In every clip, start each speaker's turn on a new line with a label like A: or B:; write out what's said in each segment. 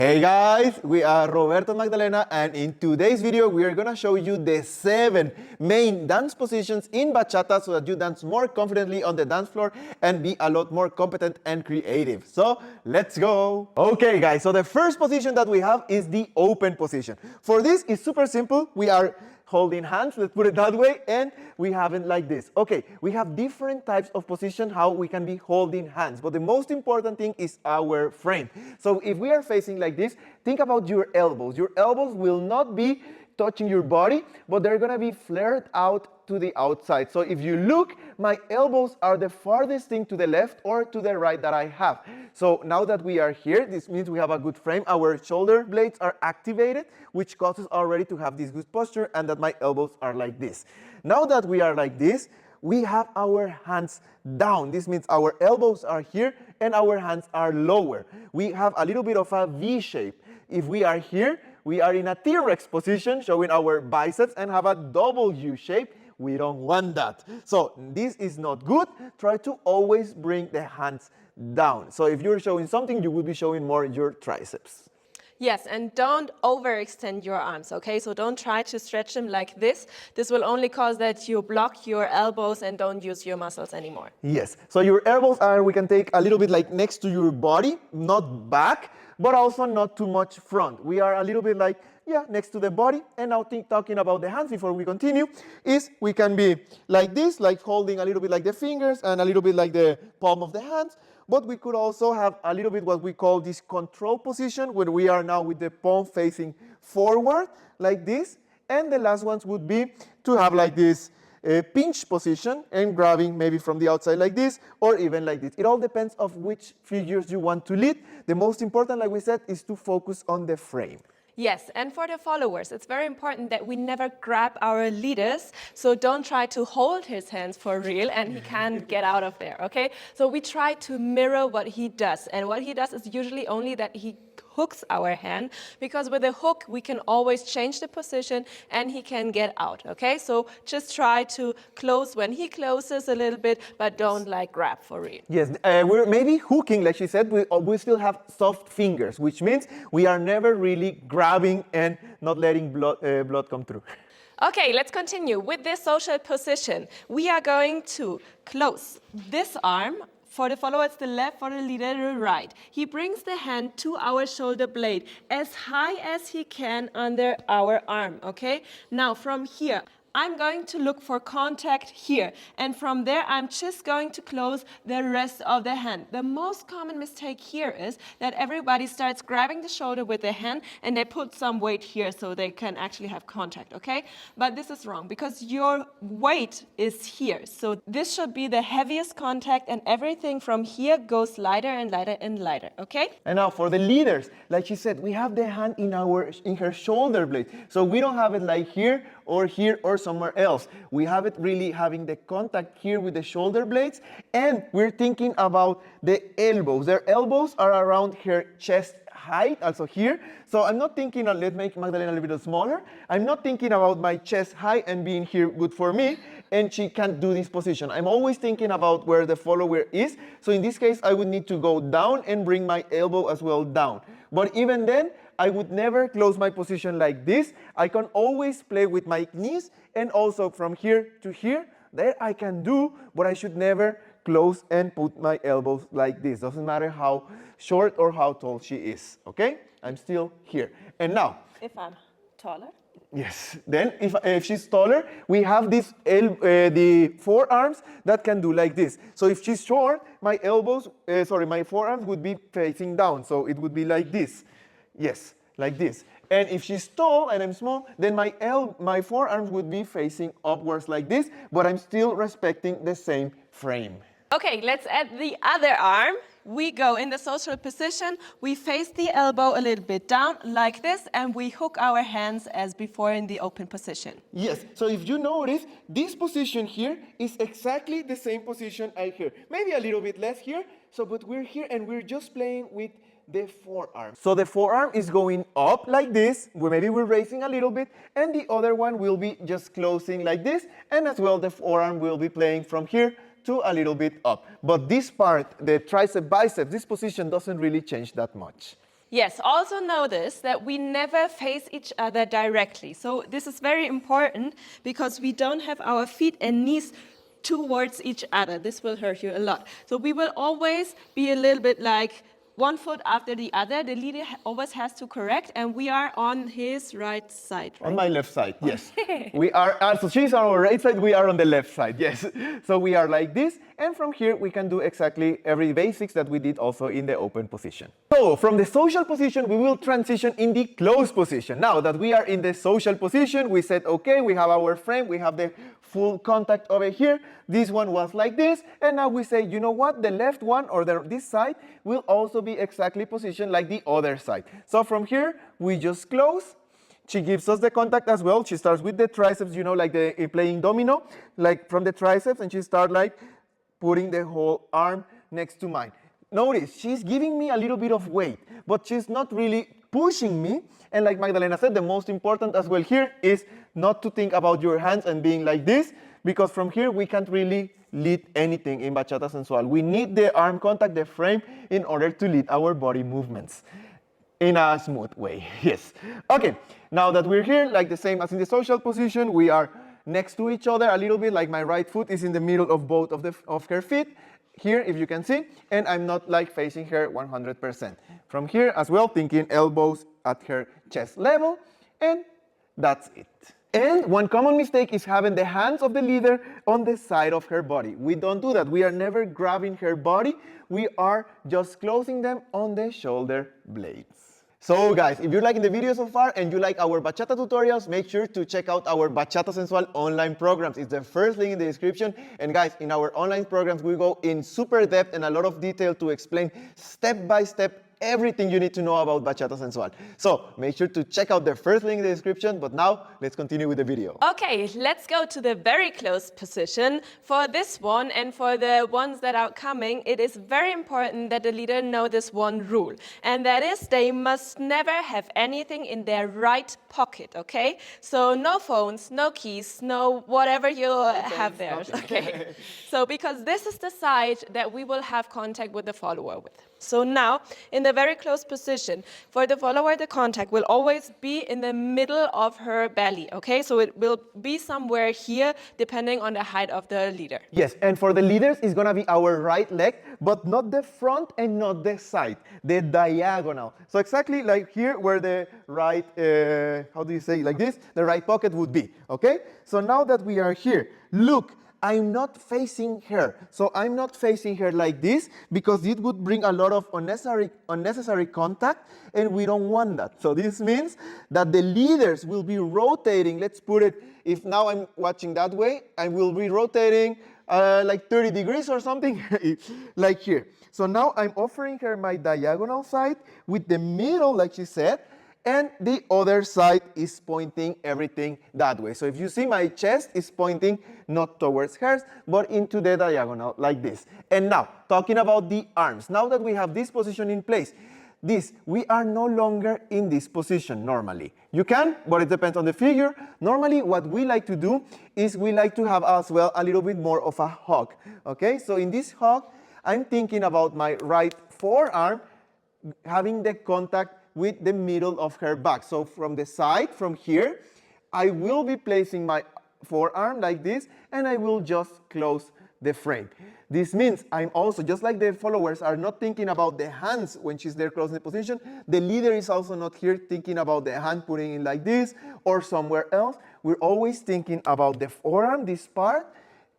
A: Hey guys, we are Roberto Magdalena, and in today's video we are gonna show you the 7 main dance positions in bachata so that you dance more confidently on the dance floor and be a lot more competent and creative. So let's go! Okay guys, so the first position that we have is the open position. For this, it's super simple. We are holding hands, let's put it that way, and we have it like this. Okay, we have different types of position how we can be holding hands, but the most important thing is our frame. So if we are facing like this, think about your elbows. Your elbows will not be touching your body, but they're gonna be flared out to the outside. So if you look, my elbows are the farthest thing to the left or to the right that I have. So now that we are here, this means we have a good frame. Our shoulder blades are activated, which causes already to have this good posture and that my elbows are like this. Now that we are like this, we have our hands down. This means our elbows are here and our hands are lower. We have a little bit of a V shape. If we are here, we are in a T-Rex position, showing our biceps, and have a W shape. We don't want that. So this is not good. Try to always bring the hands down. So if you're showing something, you will be showing more your triceps.
B: Yes, and don't overextend your arms, okay? So don't try to stretch them like this. This will only cause that you block your elbows and don't use your muscles anymore.
A: Yes, so your elbows are, we can take a little bit like next to your body, not back, but also not too much front. We are a little bit like, yeah, next to the body. And now talking about the hands before we continue, is we can be like this, like holding a little bit like the fingers and a little bit like the palm of the hands. But we could also have a little bit what we call this control position, where we are now with the palm facing forward, like this. And the last ones would be to have like this pinch position and grabbing maybe from the outside like this, or even like this. It all depends of which figures you want to lead. The most important, like we said, is to focus on the frame.
B: Yes, and for the followers, it's very important that we never grab our leaders, so don't try to hold his hands for real and he can't get out of there, okay? So we try to mirror what he does, and what he does is usually only that he hooks our hand, because with a hook we can always change the position and he can get out, okay? So just try to close when he closes a little bit, but don't like grab for real.
A: Yes, we're maybe hooking, like she said, we still have soft fingers, which means we are never really grabbing and not letting blood come through.
B: Okay, let's continue with this social position. We are going to close this arm. For the follower, it's the left, for the leader, the right. He brings the hand to our shoulder blade as high as he can under our arm, okay? Now, from here, I'm going to look for contact here, and from there I'm just going to close the rest of the hand. The most common mistake here is that everybody starts grabbing the shoulder with the hand and they put some weight here so they can actually have contact, okay? But this is wrong because your weight is here. So this should be the heaviest contact, and everything from here goes lighter and lighter and lighter, okay?
A: And now for the leaders, like she said, we have the hand in her shoulder blade. So we don't have it like here or somewhere else. We have it really having the contact here with the shoulder blades, and we're thinking about the elbows. Their elbows are around her chest height, also here. So I'm not thinking, let's make Magdalena a little bit smaller. I'm not thinking about my chest height and being here good for me, and she can't do this position. I'm always thinking about where the follower is. So in this case, I would need to go down and bring my elbow as well down. But even then, I would never close my position like this. I can always play with my knees, and also from here to here, there I can do, but I should never close and put my elbows like this. Doesn't matter how short or how tall she is, okay? I'm still here. And now,
B: If I'm taller.
A: yes, then if she's taller, we have this the forearms that can do like this. So if she's short, my my forearms would be facing down. So it would be like this. Yes, like this. And if she's tall and I'm small, then my forearms would be facing upwards like this, but I'm still respecting the same frame.
B: Okay, let's add the other arm. We go in the social position, we face the elbow a little bit down like this, and we hook our hands as before in the open position.
A: Yes, so if you notice, this position here is exactly the same position I here. Maybe a little bit less here, but we're here and we're just playing with the forearm. So the forearm is going up like this, maybe we're raising a little bit, and the other one will be just closing like this, and as well the forearm will be playing from here to a little bit up. But this part, the tricep bicep, this position doesn't really change that much.
B: Yes, also notice that we never face each other directly. So this is very important because we don't have our feet and knees towards each other. This will hurt you a lot. So we will always be a little bit like one foot after the other. The leader always has to correct, and we are on his right side. Right?
A: On my left side, yes. We are, so she's on our right side, we are on the left side, yes. So we are like this, and from here we can do exactly every basics that we did also in the open position. So from the social position, we will transition in the closed position. Now that we are in the social position, we said, okay, we have our frame, we have the full contact over here. This one was like this, and now we say, you know what, the left one or this side will also be exactly positioned like the other side. So from here, we just close. She gives us the contact as well. She starts with the triceps, you know, like playing domino, like from the triceps, and she starts like putting the whole arm next to mine. Notice, she's giving me a little bit of weight, but she's not really pushing me. And like Magdalena said, the most important as well here is not to think about your hands and being like this, because from here we can't really lead anything in Bachata Sensual. We need the arm contact, the frame, in order to lead our body movements in a smooth way. Yes. Okay, now that we're here, like the same as in the social position, we are next to each other a little bit, like my right foot is in the middle of both of her feet. Here, if you can see, and I'm not like facing her 100%. From here as well, thinking elbows at her chest level, and that's it. And one common mistake is having the hands of the leader on the side of her body. We don't do that. We are never grabbing her body. We are just closing them on the shoulder blades. So guys, if you're liking the video so far and you like our bachata tutorials, make sure to check out our Bachata Sensual online programs. It's the first link in the description. And guys, in our online programs, we go in super depth and a lot of detail to explain step by step everything you need to know about Bachata Sensual. So make sure to check out the first link in the description. But now let's continue with the video.
B: Okay, let's go to the very close position. For this one and for the ones that are coming, it is very important that the leader know this one rule. And that is they must never have anything in their right pocket, okay? So no phones, no keys, no whatever you have there, okay? So because this is the side that we will have contact with the follower with. So now, in the very close position, for the follower, the contact will always be in the middle of her belly, okay? So it will be somewhere here, depending on the height of the leader.
A: Yes, and for the leaders, it's gonna be our right leg, but not the front and not the side, the diagonal. So exactly like here where the right, how do you say, like this, the right pocket would be, okay? So now that we are here, look, I'm not facing her. So I'm not facing her like this because it would bring a lot of unnecessary contact, and we don't want that. So this means that the leaders will be rotating. Let's put it, if now I'm watching that way, I will be rotating like 30 degrees or something, like here. So now I'm offering her my diagonal side with the middle, like she said, and the other side is pointing everything that way. So if you see, my chest is pointing not towards hers, but into the diagonal like this. And now, talking about the arms. Now that we have this position in place, we are no longer in this position normally. You can, but it depends on the figure. Normally, what we like to do is we like to have as well a little bit more of a hug. Okay, so in this hug, I'm thinking about my right forearm having the contact with the middle of her back. So from the side, from here, I will be placing my forearm like this, and I will just close the frame. This means I'm also, just like the followers are not thinking about the hands when she's there closing the position, the leader is also not here thinking about the hand putting it like this or somewhere else. We're always thinking about the forearm, this part,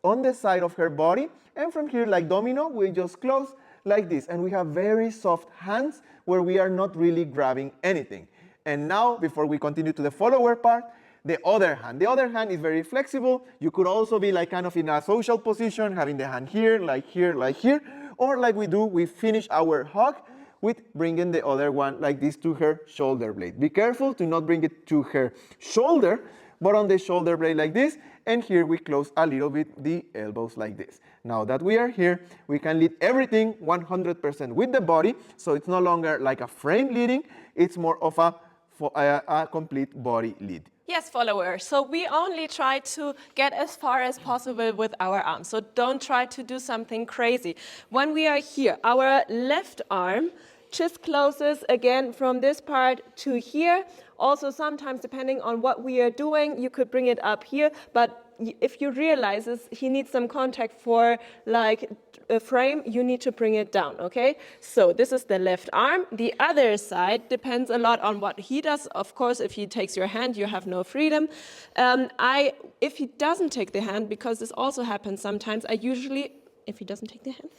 A: on the side of her body, and from here, like domino, we just close like this, and we have very soft hands where we are not really grabbing anything. And now, before we continue to the follower part, the other hand. The other hand is very flexible. You could also be like kind of in a social position, having the hand here, like here, like here, or like we do, we finish our hug with bringing the other one like this to her shoulder blade. Be careful to not bring it to her shoulder, but on the shoulder blade like this, and here we close a little bit the elbows like this. Now that we are here, we can lead everything 100% with the body, so it's no longer like a frame leading, it's more of a complete body lead.
B: Yes, follower. So we only try to get as far as possible with our arms. So don't try to do something crazy. When we are here, our left arm just closes again from this part to here. Also, sometimes depending on what we are doing, you could bring it up here, but if you realize he needs some contact for like a frame, you need to bring it down, okay? So this is the left arm. The other side depends a lot on what he does. Of course, if he takes your hand, you have no freedom. If he doesn't take the hand, because this also happens sometimes, I usually, if he doesn't take the hand,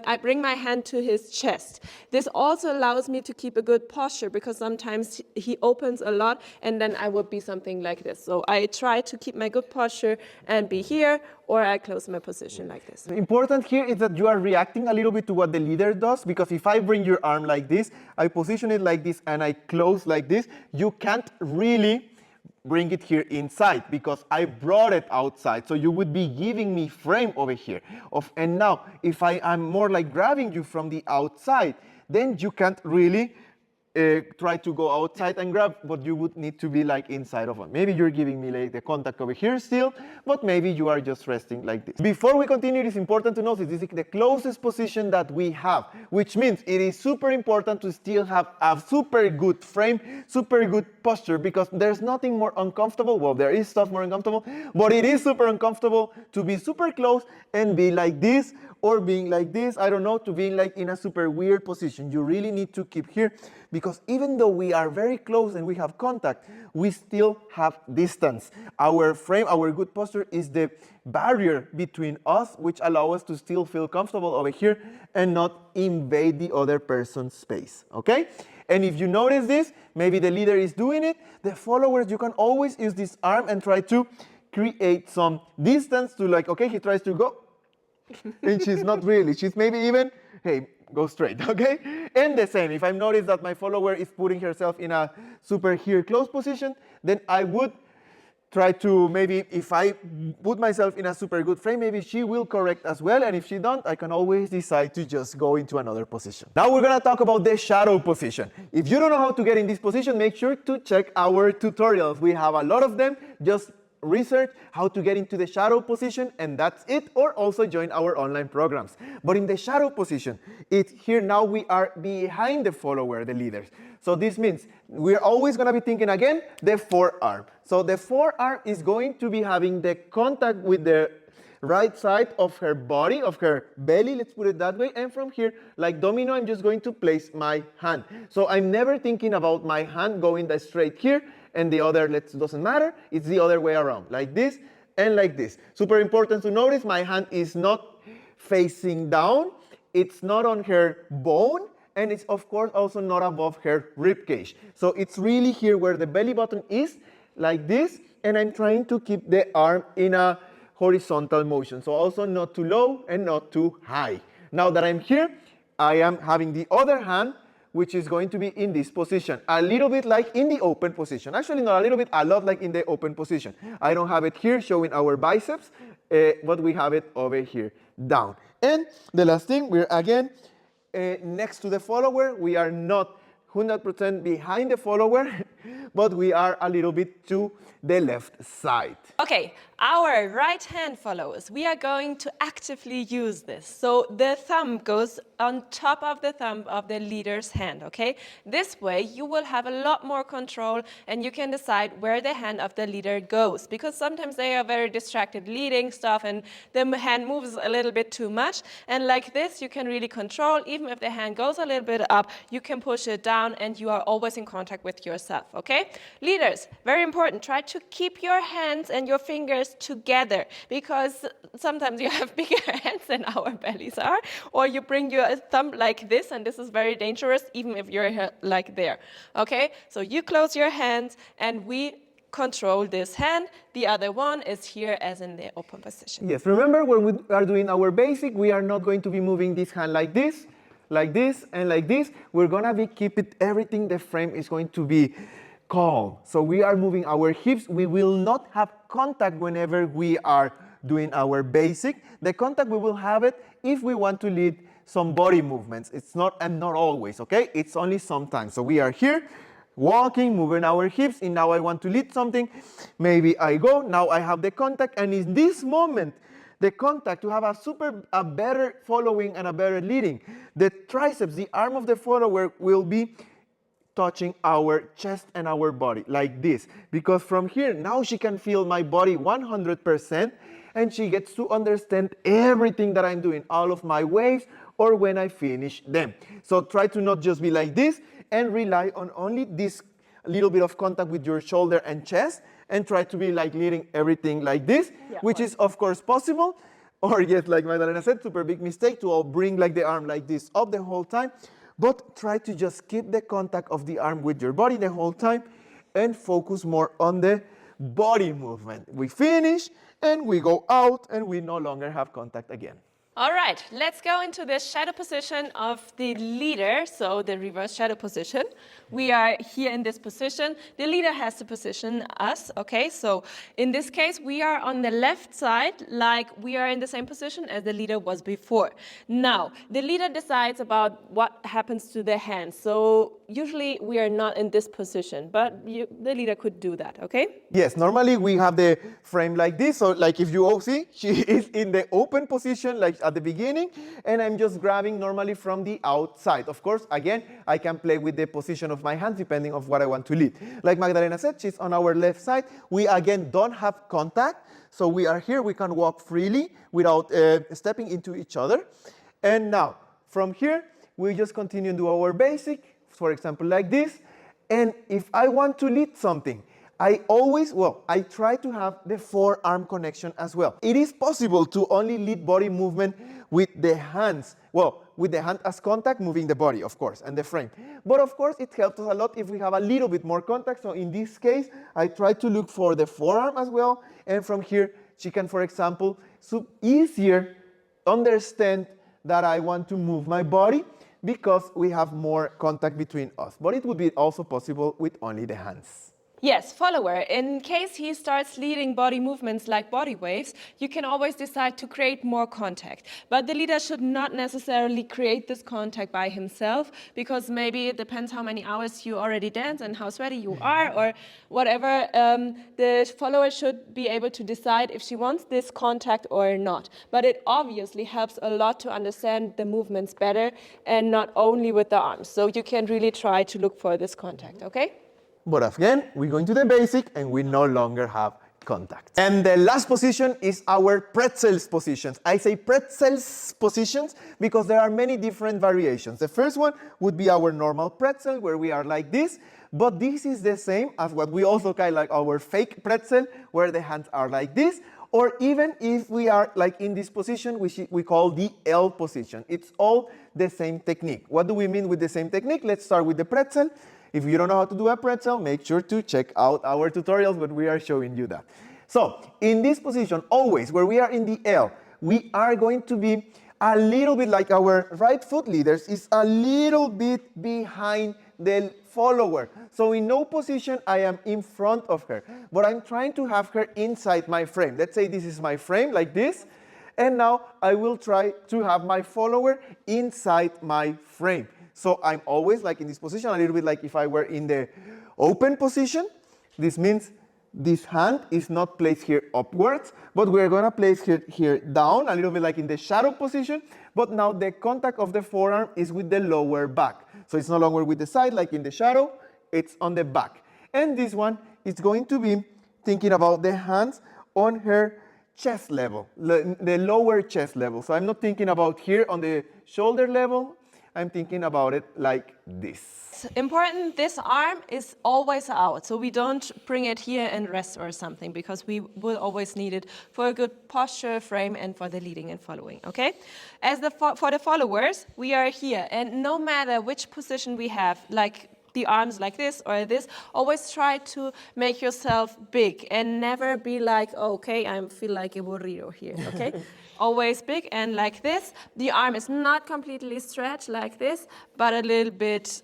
B: I bring my hand to his chest. This also allows me to keep a good posture because sometimes he opens a lot and then I would be something like this. So I try to keep my good posture and be here, or I close my position like this.
A: Important here is that you are reacting a little bit to what the leader does, because if I bring your arm like this, I position it like this and I close like this, you can't really bring it here inside because I brought it outside. So you would be giving me frame over here. And now, if I am more like grabbing you from the outside, then you can't really try to go outside and grab, but you would need to be like inside of one. Maybe you're giving me like the contact over here still, but maybe you are just resting like this. Before we continue, it is important to notice this is the closest position that we have, which means it is super important to still have a super good frame, super good posture, because there's nothing more uncomfortable. Well, there is stuff more uncomfortable, but it is super uncomfortable to be super close and be like this, or being like this, I don't know, to being like in a super weird position. You really need to keep here, because even though we are very close and we have contact, we still have distance. Our frame, our good posture is the barrier between us, which allows us to still feel comfortable over here and not invade the other person's space, okay? And if you notice this, maybe the leader is doing it, the followers, you can always use this arm and try to create some distance to like, okay, he tries to go, and she's not really, she's maybe even, hey, go straight, okay? And the same, if I notice that my follower is putting herself in a super here close position, then I would try to, maybe if I put myself in a super good frame, maybe she will correct as well, and if she don't, I can always decide to just go into another position. Now we're gonna talk about the shadow position. If you don't know how to get in this position, make sure to check our tutorials. We have a lot of them. Just research how to get into the shadow position, and that's it, or also join our online programs. But in the shadow position, it's here now we are behind the follower, the leaders. So this means we're always going to be thinking again the forearm. So the forearm is going to be having the contact with the right side of her body, of her belly, let's put it that way, and from here, like domino, I'm just going to place my hand. So I'm never thinking about my hand going that straight here, and the other doesn't matter, it's the other way around, like this and like this. Super important to notice, my hand is not facing down, it's not on her bone, and it's of course also not above her rib cage. So it's really here where the belly button is, like this, and I'm trying to keep the arm in a horizontal motion, so also not too low and not too high. Now that I'm here, I am having the other hand, which is going to be in this position, a little bit like in the open position. Actually, not a little bit, a lot like in the open position. I don't have it here showing our biceps, but we have it over here, down. And the last thing, we're again next to the follower. We are not 100% behind the follower, but we are a little bit to the left side.
B: Okay, our right hand followers, we are going to actively use this. So the thumb goes on top of the thumb of the leader's hand, okay? This way you will have a lot more control and you can decide where the hand of the leader goes, because sometimes they are very distracted leading stuff and the hand moves a little bit too much. And like this, you can really control. Even if the hand goes a little bit up, you can push it down and you are always in contact with yourself, okay? Leaders, very important, try to keep your hands and your fingers together, because sometimes you have bigger hands than our bellies are, or you bring your thumb like this, and this is very dangerous, even if you're like there, okay? So you close your hands, and we control this hand. The other one is here as in the open position.
A: Yes, remember when we are doing our basic, we are not going to be moving this hand like this, and like this. We're gonna be keeping everything, the frame is going to be calm. So we are moving our hips. We will not have contact whenever we are doing our basic. The contact, we will have it if we want to lead some body movements. It's not, and not always, okay? It's only sometimes. So we are here, walking, moving our hips, and now I want to lead something. Maybe I go, now I have the contact, and in this moment, the contact to have a better following and a better leading. The triceps, the arm of the follower, will be touching our chest and our body like this, because from here now she can feel my body 100%, and she gets to understand everything that I'm doing, all of my waves, or when I finish them. So try to not just be like this and rely on only this little bit of contact with your shoulder and chest, and try to be like leading everything like this, which is of course possible. Or yes, like Magdalena said, super big mistake to all bring like the arm like this up the whole time. But try to just keep the contact of the arm with your body the whole time and focus more on the body movement. We finish and we go out and we no longer have contact again.
B: All right, let's go into the shadow position of the leader, so the reverse shadow position. We are here in this position. The leader has to position us, okay? So in this case, we are on the left side, like we are in the same position as the leader was before. Now, the leader decides about what happens to the hands. So usually we are not in this position, but the leader could do that, okay?
A: Yes, normally we have the frame like this. So like if you all see, she is in the open position like at the beginning, and I'm just grabbing normally from the outside. Of course, again, I can play with the position of my hands depending on what I want to lead. Like Magdalena said, she's on our left side. We again don't have contact. So we are here, we can walk freely without stepping into each other. And now, from here, we just continue to do our basic, for example, like this. And if I want to lead something, I try to have the forearm connection as well. It is possible to only lead body movement with the hands. Well, with the hand as contact, moving the body, of course, and the frame. But of course, it helps us a lot if we have a little bit more contact. So in this case, I try to look for the forearm as well. And from here, she can, for example, easier understand that I want to move my body because we have more contact between us. But it would be also possible with only the hands.
B: Yes, follower. In case he starts leading body movements like body waves, you can always decide to create more contact. But the leader should not necessarily create this contact by himself, because maybe it depends how many hours you already dance and how sweaty you are or whatever. The follower should be able to decide if she wants this contact or not. But it obviously helps a lot to understand the movements better, and not only with the arms. So you can really try to look for this contact, okay?
A: But again, we go into the basic and we no longer have contact. And the last position is our pretzels positions. I say pretzels positions because there are many different variations. The first one would be our normal pretzel, where we are like this, but this is the same as what we also call like our fake pretzel, where the hands are like this. Or even if we are like in this position, which we call the L position. It's all the same technique. What do we mean with the same technique? Let's start with the pretzel. If you don't know how to do a pretzel, make sure to check out our tutorials when we are showing you that. So, in this position, always where we are in the L, we are going to be a little bit like our right foot leaders is a little bit behind the follower. So in no position I am in front of her, but I'm trying to have her inside my frame. Let's say this is my frame like this, and now I will try to have my follower inside my frame. So I'm always like in this position, a little bit like if I were in the open position. This means this hand is not placed here upwards, but we're going to place it here down, a little bit like in the shadow position. But now the contact of the forearm is with the lower back. So it's no longer with the side like in the shadow, it's on the back. And this one is going to be thinking about the hands on her chest level, the lower chest level. So I'm not thinking about here on the shoulder level. I'm thinking about it like this.
B: Important, this arm is always out, so we don't bring it here and rest or something, because we will always need it for a good posture, frame, and for the leading and following, okay? For the followers, we are here, and no matter which position we have, like the arms like this or this, always try to make yourself big and never be like, okay, I feel like a burrito here, okay? Always big and like this. The arm is not completely stretched like this, but a little bit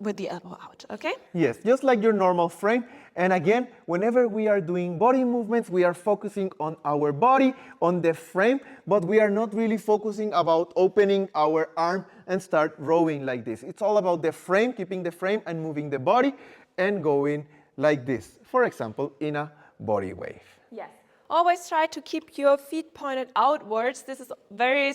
B: with the elbow out, okay?
A: Yes, just like your normal frame. And again, whenever we are doing body movements, we are focusing on our body, on the frame, but we are not really focusing about opening our arm and start rowing like this. It's all about the frame, keeping the frame and moving the body and going like this. For example, in a body wave.
B: Yes. Always try to keep your feet pointed outwards. This is very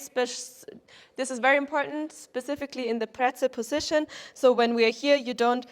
B: important, specifically in the pretzel position. So when we are here, you don't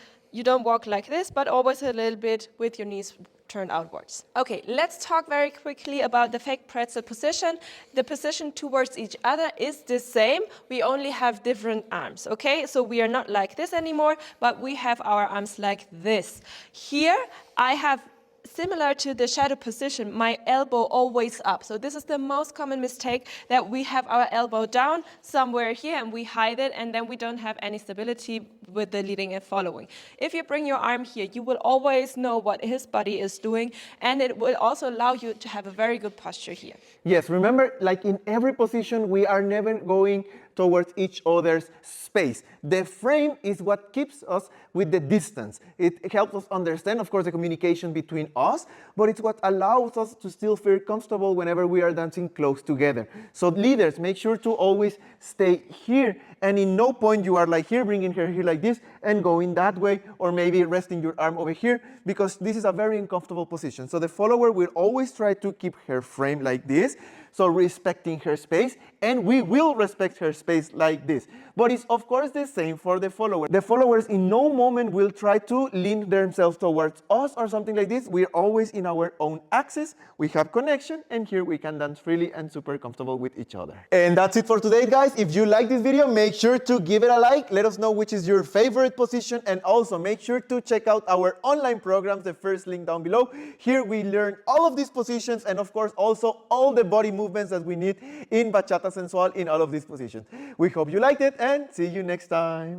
B: walk like this, but always a little bit with your knees turned outwards. Okay, let's talk very quickly about the fake pretzel position. The position towards each other is the same. We only have different arms, okay? So we are not like this anymore, but we have our arms like this. Here, I have, similar to the shadow position, my elbow always up. So this is the most common mistake, that we have our elbow down somewhere here and we hide it, and then we don't have any stability with the leading and following. If you bring your arm here, you will always know what his body is doing, and it will also allow you to have a very good posture here.
A: Yes, remember, like in every position, we are never going towards each other's space. The frame is what keeps us with the distance. It helps us understand, of course, the communication between us, but it's what allows us to still feel comfortable whenever we are dancing close together. So leaders, make sure to always stay here, and in no point you are like here, bringing her here like this and going that way, or maybe resting your arm over here, because this is a very uncomfortable position. So the follower will always try to keep her frame like this, so respecting her space, and we will respect her space like this. But it's of course the same for the follower. The followers in no moment will try to lean themselves towards us or something like this. We're always in our own axis. We have connection, and here we can dance freely and super comfortable with each other. And that's it for today, guys. If you like this video, make sure to give it a like. Let us know which is your favorite position, and also make sure to check out our online programs, the first link down below. Here we learn all of these positions, and of course also all the body movements that we need in Bachata Sensual in all of these positions. We hope you liked it, and see you next time.